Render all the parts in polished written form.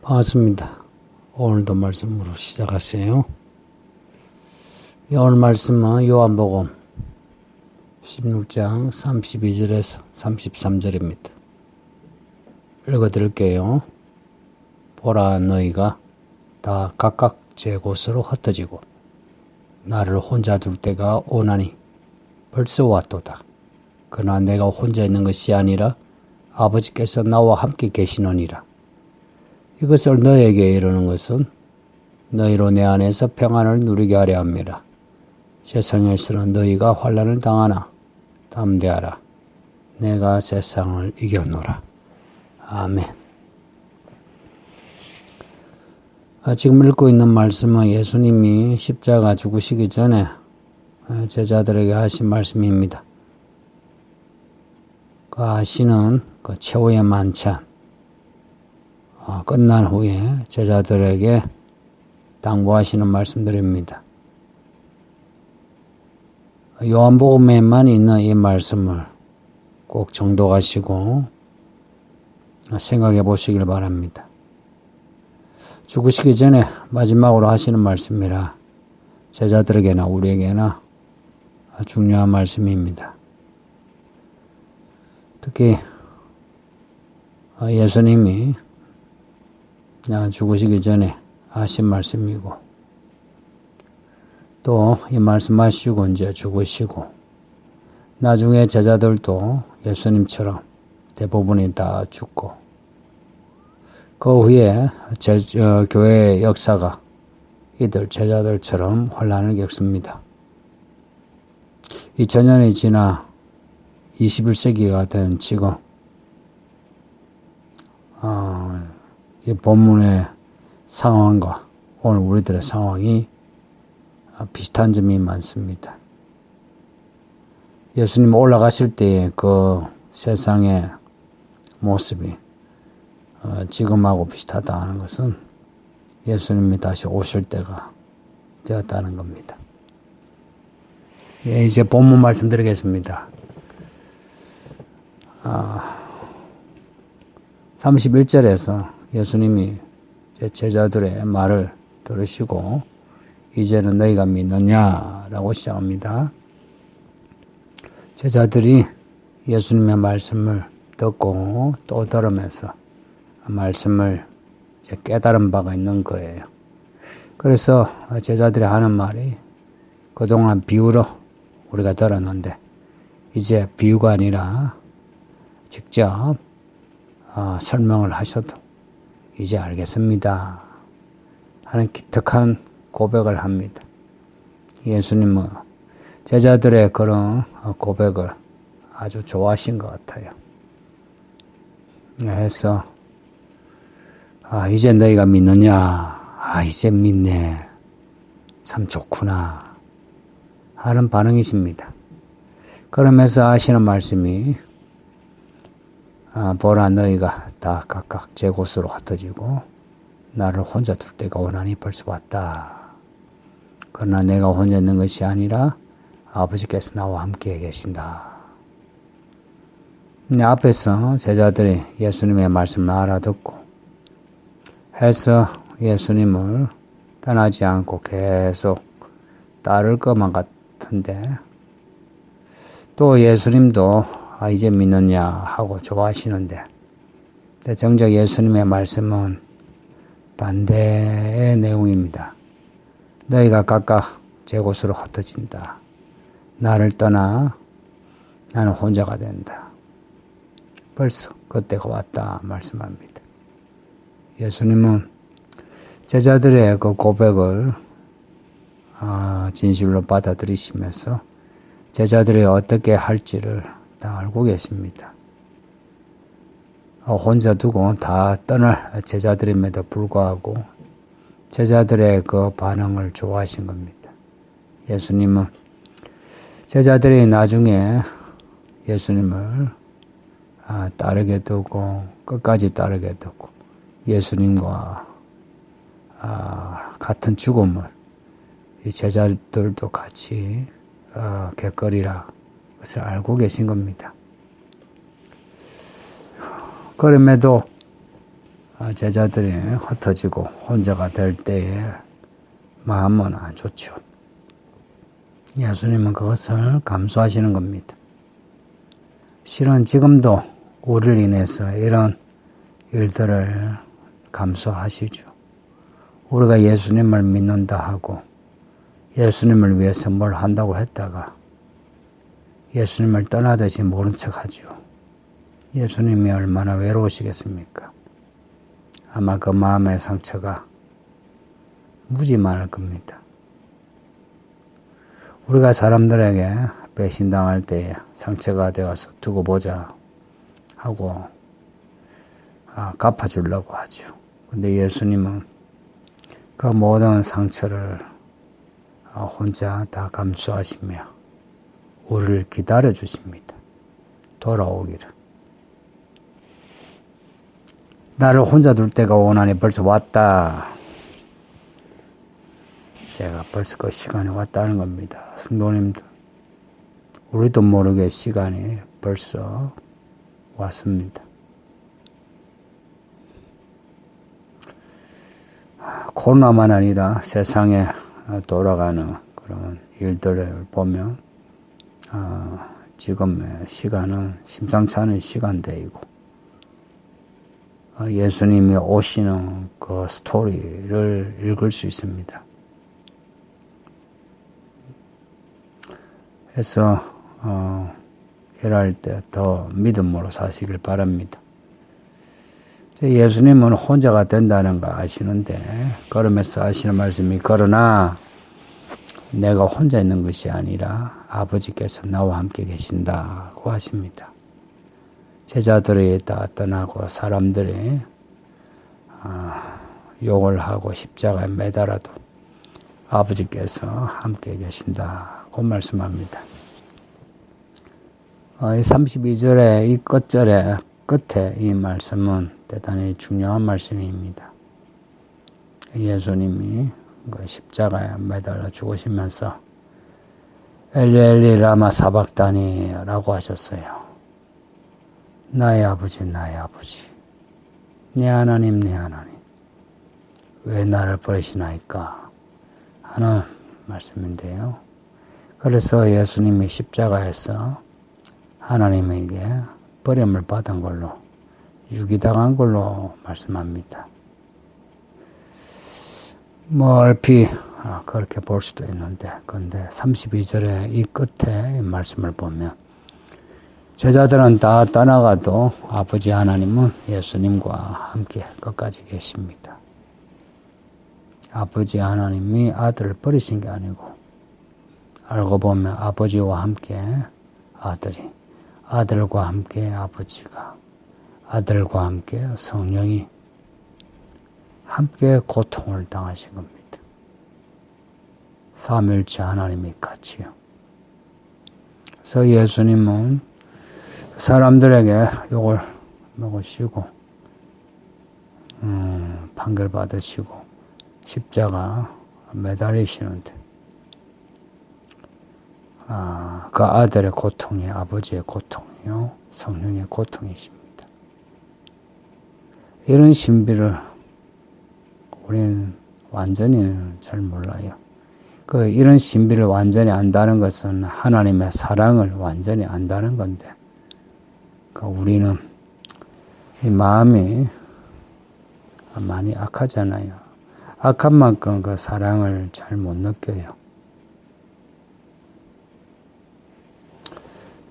반갑습니다. 오늘도 말씀으로 시작하세요. 오늘 말씀은 요한복음 16장 32절에서 33절입니다. 읽어드릴게요. 보라, 너희가 다 각각 제 곳으로 흩어지고 나를 혼자 둘 때가 오나니 벌써 왔도다. 그러나 내가 혼자 있는 것이 아니라 아버지께서 나와 함께 계시느니라. 이것을 너에게 이르는 것은 너희로 내 안에서 평안을 누리게 하려 함이라. 세상에서는 너희가 환난을 당하나 담대하라. 내가 세상을 이겨노라. 아멘. 지금 읽고 있는 말씀은 예수님이 십자가 죽으시기 전에 제자들에게 하신 말씀입니다. 그 하시는 그 최후의 만찬 끝난 후에 제자들에게 당부하시는 말씀들입니다. 요한복음에만 있는 이 말씀을 꼭 정독하시고 생각해 보시길 바랍니다. 죽으시기 전에 마지막으로 하시는 말씀이라 제자들에게나 우리에게나 중요한 말씀입니다. 특히 예수님이 죽으시기 전에 하신 말씀이고 또 이 말씀하시고 이제 죽으시고 나중에 제자들도 예수님처럼 대부분이 다 죽고 그 후에 교회의 역사가 이들 제자들처럼 혼란을 겪습니다. 2000년이 지나 21세기가 된 지금 이 본문의 상황과 오늘 우리들의 상황이 비슷한 점이 많습니다. 예수님 올라가실 때의 그 세상의 모습이 지금하고 비슷하다는 것은 예수님이 다시 오실 때가 되었다는 겁니다. 이제 본문 말씀드리겠습니다. 31절에서 예수님이 제자들의 말을 들으시고 이제는 너희가 믿느냐라고 시작합니다. 제자들이 예수님의 말씀을 듣고 또 들으면서 말씀을 깨달은 바가 있는 거예요. 그래서 제자들이 하는 말이 그동안 비유로 우리가 들었는데 이제 비유가 아니라 직접 설명을 하셔도 이제 알겠습니다 하는 기특한 고백을 합니다. 예수님은 제자들의 그런 고백을 아주 좋아하신 것 같아요. 그래서 이제 너희가 믿느냐? 이제 믿네. 참 좋구나 하는 반응이십니다. 그러면서 하시는 말씀이 보라, 너희가 다 각각 제 곳으로 흩어지고 나를 혼자 둘 때가 오나니 벌써 왔다. 그러나 내가 혼자 있는 것이 아니라 아버지께서 나와 함께 계신다. 앞에서 제자들이 예수님의 말씀을 알아듣고 해서 예수님을 떠나지 않고 계속 따를 것만 같은데 또 예수님도 이제 믿느냐 하고 좋아하시는데 정작 예수님의 말씀은 반대의 내용입니다. 너희가 각각 제 곳으로 흩어진다. 나를 떠나 나는 혼자가 된다. 벌써 그때가 왔다 말씀합니다. 예수님은 제자들의 그 고백을 진실로 받아들이시면서 제자들이 어떻게 할지를 다 알고 계십니다. 혼자 두고 다 떠날 제자들임에도 불구하고 제자들의 그 반응을 좋아하신 겁니다. 예수님은 제자들이 나중에 예수님을 따르게 두고 끝까지 따르게 두고 예수님과 같은 죽음을 이 제자들도 같이 겪으리라 그것을 알고 계신 겁니다. 그럼에도 제자들이 흩어지고 혼자가 될 때에 마음은 안 좋죠. 예수님은 그것을 감수하시는 겁니다. 실은 지금도 우리를 인해서 이런 일들을 감수하시죠. 우리가 예수님을 믿는다 하고 예수님을 위해서 뭘 한다고 했다가 예수님을 떠나듯이 모른 척하죠. 예수님이 얼마나 외로우시겠습니까? 아마 그 마음의 상처가 무지 많을 겁니다. 우리가 사람들에게 배신당할 때에 상처가 되어서 두고 보자 하고 갚아주려고 하죠. 근데 예수님은 그 모든 상처를 혼자 다 감수하시며 우리를 기다려 주십니다. 돌아오기를. 나를 혼자 둘 때가 오나니 벌써 왔다. 제가 벌써 그 시간이 왔다는 겁니다. 성도님들, 우리도 모르게 시간이 벌써 왔습니다. 코로나만 아니라 세상에 돌아가는 그런 일들을 보면 지금의 시간은 심상치 않은 시간대이고 예수님이 오시는 그 스토리를 읽을 수 있습니다. 그래서 일할 때 더 믿음으로 사시길 바랍니다. 예수님은 혼자가 된다는 거 아시는데 걸으면서 하시는 말씀이 그러나 내가 혼자 있는 것이 아니라 아버지께서 나와 함께 계신다고 하십니다. 제자들이 다 떠나고 사람들이 욕을 하고 십자가에 매달아도 아버지께서 함께 계신다고 말씀합니다. 32절의 이 끝절의 끝에 이 말씀은 대단히 중요한 말씀입니다. 예수님이 십자가에 매달려 죽으시면서 엘리 엘리 라마 사박다니 라고 하셨어요. 나의 아버지 나의 아버지 내 하나님 내 하나님 왜 나를 버리시나이까 하는 말씀인데요. 그래서 예수님이 십자가에서 하나님에게 버림을 받은 걸로 유기당한 걸로 말씀합니다. 얼핏 그렇게 볼 수도 있는데 그런데 32절의 이 끝에 이 말씀을 보면 제자들은 다 떠나가도 아버지 하나님은 예수님과 함께 끝까지 계십니다. 아버지 하나님이 아들을 버리신 게 아니고 알고 보면 아버지와 함께 아들이 아들과 함께 아버지가 아들과 함께 성령이 함께 고통을 당하신 겁니다. 삼일째 하나님이 같이요. 그래서 예수님은 사람들에게 욕을 먹으시고 판결 받으시고 십자가 매달리시는데 그 아들의 고통이 아버지의 고통이요 성령의 고통이십니다. 이런 신비를 우리는 완전히는 잘 몰라요. 이런 신비를 완전히 안다는 것은 하나님의 사랑을 완전히 안다는 건데, 우리는 이 마음이 많이 악하잖아요. 악한 만큼 그 사랑을 잘 못 느껴요.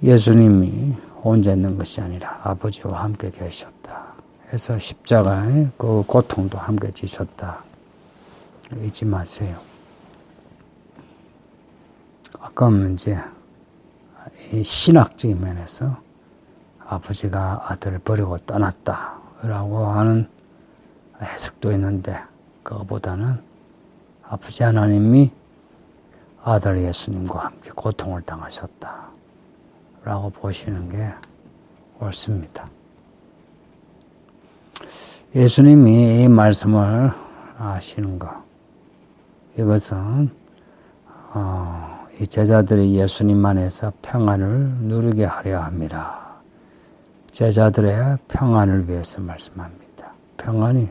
예수님이 혼자 있는 것이 아니라 아버지와 함께 계셨다. 해서 십자가의 그 고통도 함께 지셨다. 잊지 마세요. 가끔 이제 이 신학적인 면에서 아버지가 아들을 버리고 떠났다 라고 하는 해석도 있는데 그거보다는 아버지 하나님이 아들 예수님과 함께 고통을 당하셨다 라고 보시는 게 옳습니다. 예수님이 이 말씀을 하시는 것, 이것은 이 제자들이 예수님 안에서 평안을 누리게 하려 합니다. 제자들의 평안을 위해서 말씀합니다. 평안이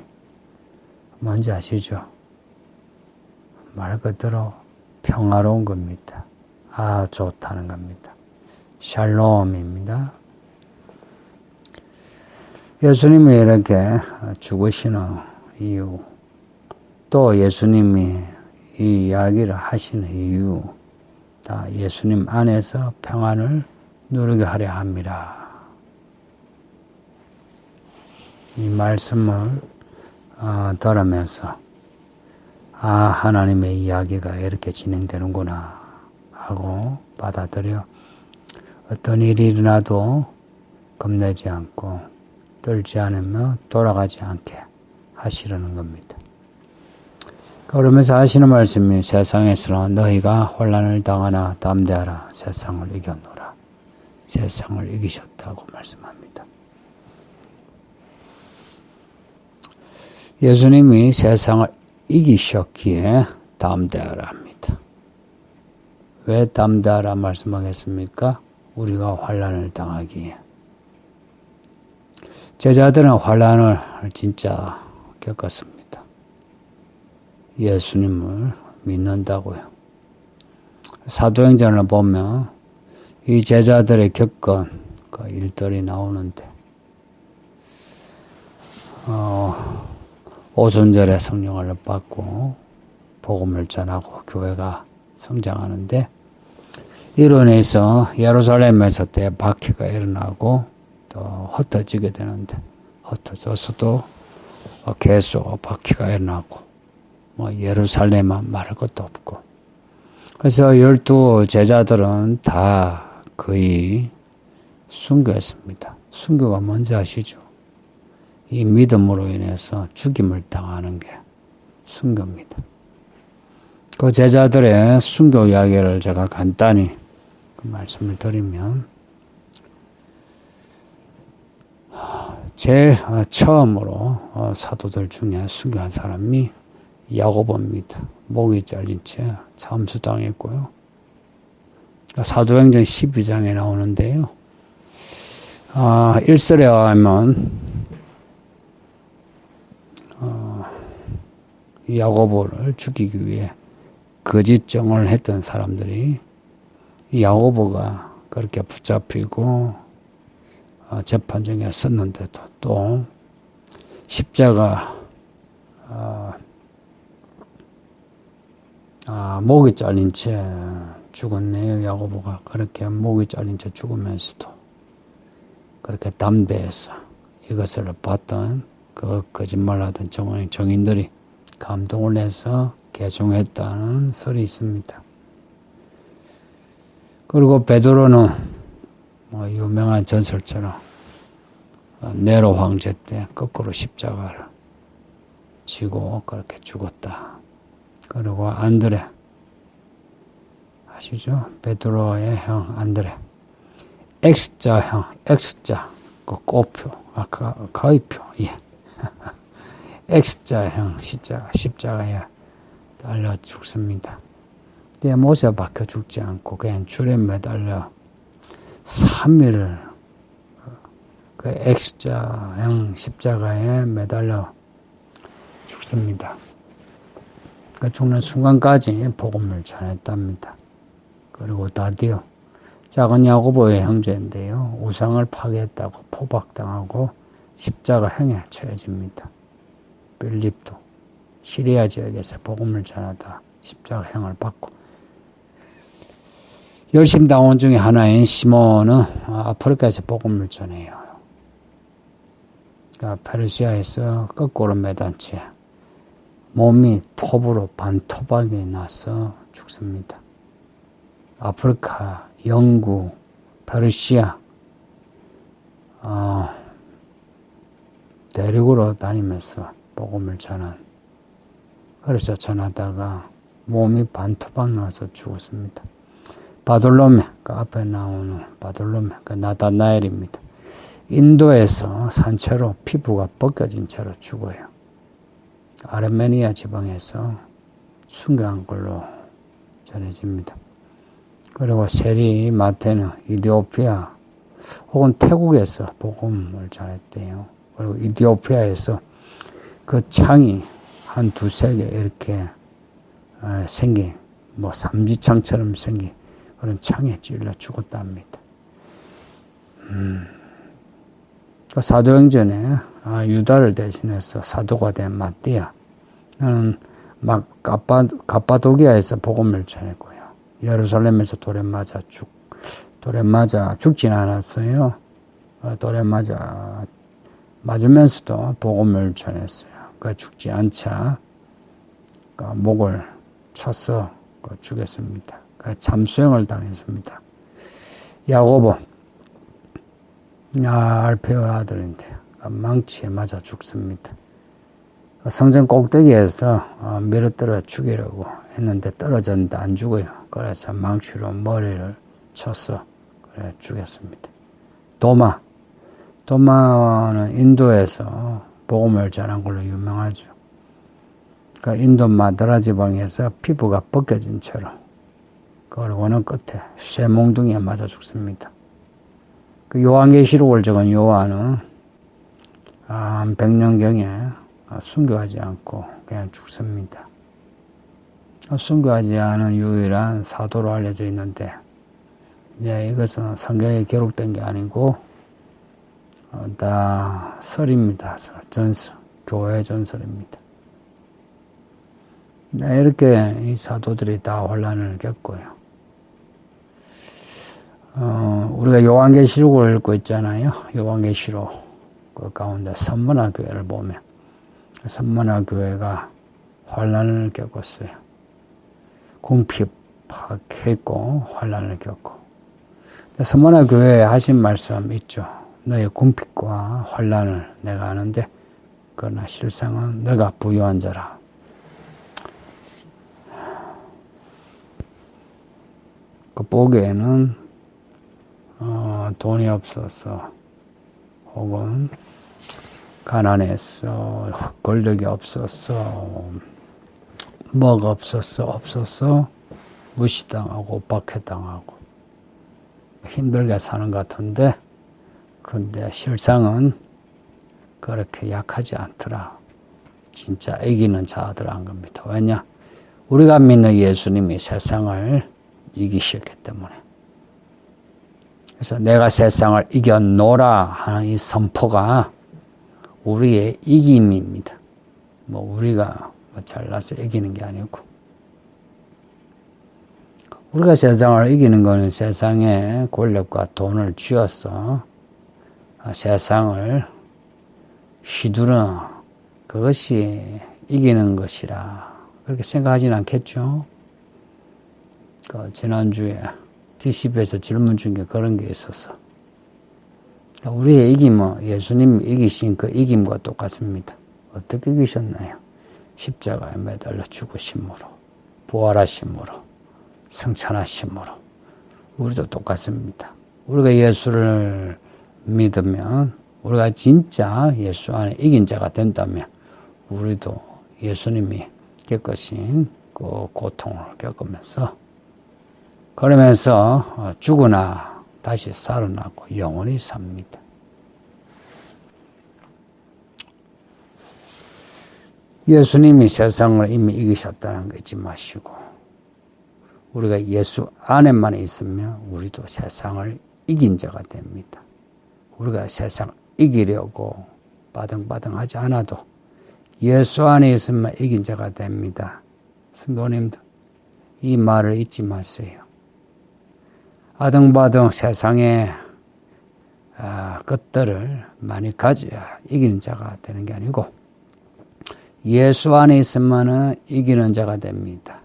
뭔지 아시죠? 말 그대로 평화로운 겁니다. 좋다는 겁니다. 샬롬입니다. 예수님이 이렇게 죽으시는 이유, 또 예수님이 이 이야기를 하시는 이유, 다 예수님 안에서 평안을 누리게 하려 합니다. 이 말씀을 들으면서 하나님의 이야기가 이렇게 진행되는구나 하고 받아들여 어떤 일이 일어나도 겁내지 않고 떨지 않으며 돌아가지 않게 하시려는 겁니다. 그러면서 하시는 말씀이 세상에서는 너희가 혼란을 당하나 담대하라 세상을 이겨노라. 세상을 이기셨다고 말씀합니다. 예수님이 세상을 이기셨기에 담대하라 합니다. 왜 담대하라 말씀하겠습니까? 우리가 환난을 당하기에. 제자들은 환난을 진짜 겪었습니다. 예수님을 믿는다고요. 사도행전을 보면 이 제자들의 겪은 그 일들이 나오는데 오순절에 성령을 받고 복음을 전하고 교회가 성장하는데 이로 인해서 예루살렘에서 대박해가 일어나고 또 흩어지게 되는데 흩어져서도 계속 박해가 일어나고 예루살렘만 말할 것도 없고 그래서 12 제자들은 다 거의 순교했습니다. 순교가 뭔지 아시죠? 이 믿음으로 인해서 죽임을 당하는 게 순교입니다. 그 제자들의 순교 이야기를 제가 간단히 그 말씀을 드리면 제일 처음으로 사도들 중에 순교한 사람이 야고보입니다. 목이 잘린 채 참수당했고요. 사도행전 12장에 나오는데요. 1설에 의하면 야고보를 죽이기 위해 거짓 증언을 했던 사람들이 야고보가 그렇게 붙잡히고 재판정에 섰는데도 또 십자가 목이 잘린 채 죽었네요. 야고보가 그렇게 목이 잘린 채 죽으면서도 그렇게 담대해서 이것을 봤던 그 거짓말하던 정인들이 감동을 해서 개종했다는 설이 있습니다. 그리고 베드로는 유명한 전설처럼 네로 황제 때 거꾸로 십자가를 지고 그렇게 죽었다. 그리고 안드레 아시죠? 베드로의 형 안드레 X자 형 X자 그 꼬표 가위표 예. X자 형 십자가에 달려 죽습니다. 내 못에 박혀 죽지 않고 그냥 줄에 매달려 3일 그 X자형 십자가에 매달려 죽습니다. 그 죽는 순간까지 복음을 전했답니다. 그리고 다디오 작은 야고보의 형제인데요. 우상을 파괴했다고 포박당하고 십자가형에 처해집니다. 빌립도 시리아 지역에서 복음을 전하다 십자가형을 받고 열심당원 중에 하나인 시몬은 아프리카에서 복음을 전해요. 페르시아에서 거꾸로 매단 채 몸이 톱으로 반토막이 나서 죽습니다. 아프리카, 영국, 페르시아 대륙으로 다니면서 복음을 그래서 전하다가 몸이 반토막 나서 죽었습니다. 바돌로메, 그 앞에 나오는 바돌로메, 그 나다나엘입니다. 인도에서 산채로 피부가 벗겨진 채로 죽어요. 아르메니아 지방에서 순교한 걸로 전해집니다. 그리고 세리 마테는 이디오피아 혹은 태국에서 복음을 전했대요. 그리고 이디오피아에서 그 창이 한 두세 개 이렇게 생긴, 뭐 삼지창처럼 생긴 그런 창에 찔러 죽었답니다. 그 사도행전에 유다를 대신해서 사도가 된 마띠아, 나는 막 갑바도기아에서 복음을 전했고요. 예루살렘에서 돌에 맞아 죽진 않았어요. 돌에 맞으면서도 복음을 전했어요. 그 죽지 않자 목을 쳐서 죽였습니다. 참수형을 당했습니다. 야고보, 알페의 아들인데 망치에 맞아 죽습니다. 성전 꼭대기에서 밀어떨어 죽이려고 했는데 떨어졌는데 안 죽어요. 그래서 망치로 머리를 쳐서 그래 죽였습니다. 도마는 인도에서 복음을 전한 걸로 유명하죠. 그러니까 인도 마드라 지방에서 피부가 벗겨진 채로, 그리고는 끝에 쇠몽둥이에 맞아 죽습니다. 그 요한계시록을 적은 요한은 100년경에 순교하지 않고 그냥 죽습니다. 순교하지 않은 유일한 사도로 알려져 있는데, 이제 이것은 성경에 기록된 게 아니고 다 설입니다. 전설, 교회 전설입니다. 이렇게 이 사도들이 다 혼란을 겪고요. 우리가 요한계시록을 읽고 있잖아요. 요한계시록 그 가운데 선문화 교회를 보면 선문화 교회가 혼란을 겪었어요. 궁핍했고 혼란을 겪고. 선문화 교회에 하신 말씀 있죠. 너의 궁핍과 혼란을 내가 아는데 그러나 실상은 너가 부유한 자라. 그 보기에는 돈이 없어서 혹은 가난했어, 권력이 없었어, 뭐가 없어서 무시당하고 박해당하고 힘들게 사는 것 같은데, 근데 실상은 그렇게 약하지 않더라. 진짜 이기는 자들한 겁니다. 왜냐? 우리가 믿는 예수님이 세상을 이기셨기 때문에. 그래서 내가 세상을 이겨노라 하는 이 선포가 우리의 이김입니다. 뭐 우리가 잘나서 이기는 게 아니고, 우리가 세상을 이기는 것은 세상에 권력과 돈을 쥐어서 세상을 휘두르는 그것이 이기는 것이라 그렇게 생각하지는 않겠죠. 지난주에 DCB에서 질문 중에 그런 게 있어서, 우리의 이김은 예수님이 이기신 그 이김과 똑같습니다. 어떻게 이기셨나요? 십자가에 매달려 죽으심으로, 부활하심으로, 승천하심으로. 우리도 똑같습니다. 우리가 예수를 믿으면, 우리가 진짜 예수 안에 이긴 자가 된다면 우리도 예수님이 겪으신 그 고통을 겪으면서, 그러면서 죽으나 다시 살아나고 영원히 삽니다. 예수님이 세상을 이미 이기셨다는 거 잊지 마시고, 우리가 예수 안에만 있으면 우리도 세상을 이긴 자가 됩니다. 우리가 세상을 이기려고 바등바등하지 않아도 예수 안에 있으면 이긴 자가 됩니다. 성도님들, 이 말을 잊지 마세요. 아등바등 세상의 것들을 많이 가져야 이기는 자가 되는 게 아니고 예수 안에 있으면 이기는 자가 됩니다.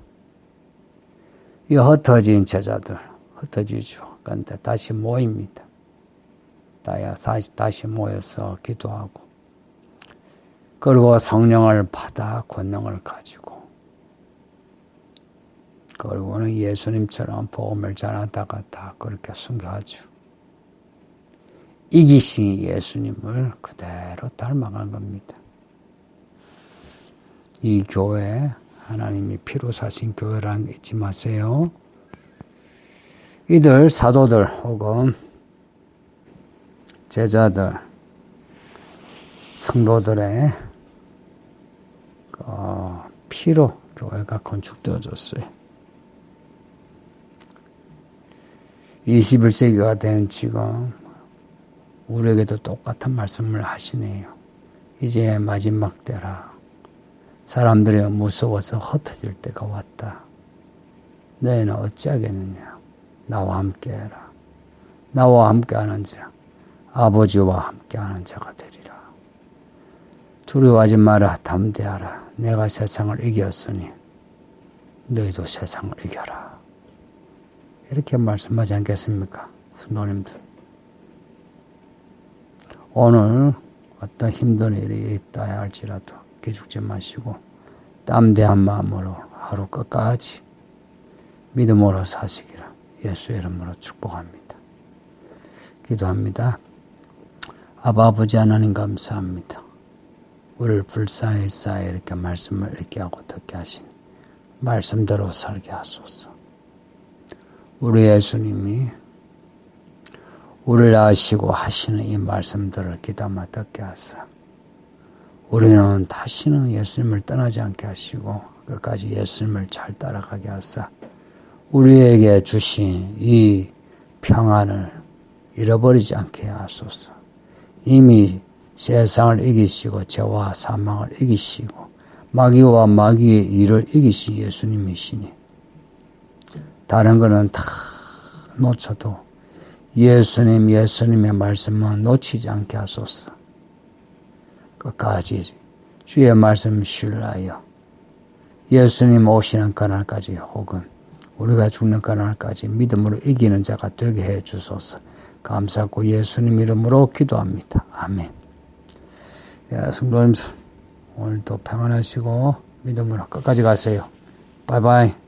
이 흩어진 제자들, 흩어지죠. 그런데 다시 모입니다. 다시 모여서 기도하고, 그리고 성령을 받아 권능을 가지고, 그리고는 예수님처럼 복음을 전하다가 다 그렇게 순교하죠. 이기신 예수님을 그대로 닮아간 겁니다. 이 교회, 하나님이 피로 사신 교회라는 게 잊지 마세요. 이들 사도들 혹은 제자들, 성도들의 피로 교회가 건축되어졌어요. 21세기가 된 지금 우리에게도 똑같은 말씀을 하시네요. 이제 마지막 때라. 사람들이 무서워서 흩어질 때가 왔다. 너희는 어찌하겠느냐. 나와 함께해라. 나와 함께하는 자, 아버지와 함께하는 자가 되리라. 두려워하지 마라. 담대하라. 내가 세상을 이겼으니 너희도 세상을 이겨라. 이렇게 말씀하지 않겠습니까? 성도님들. 오늘 어떤 힘든 일이 있다 할지라도 기죽지 마시고 담대한 마음으로 하루 끝까지 믿음으로 사시기를 예수의 이름으로 축복합니다. 기도합니다. 아버지 하나님 감사합니다. 우리를 불쌍히 쌓여 이렇게 말씀을 읽게 하고 듣게 하신 말씀대로 살게 하소서. 우리 예수님이 우리를 아시고 하시는 이 말씀들을 귀담아 듣게 하사 우리는 다시는 예수님을 떠나지 않게 하시고 끝까지 예수님을 잘 따라가게 하사 우리에게 주신 이 평안을 잃어버리지 않게 하소서. 이미 세상을 이기시고 죄와 사망을 이기시고 마귀와 마귀의 일을 이기신 예수님이시니 다른 거는 다 놓쳐도 예수님의 말씀은 놓치지 않게 하소서. 끝까지 주의 말씀 신뢰하여 예수님 오시는 그날까지 혹은 우리가 죽는 그날까지 믿음으로 이기는 자가 되게 해 주소서. 감사하고 예수님 이름으로 기도합니다. 아멘. 성도님 오늘도 평안하시고 믿음으로 끝까지 가세요. 바이바이.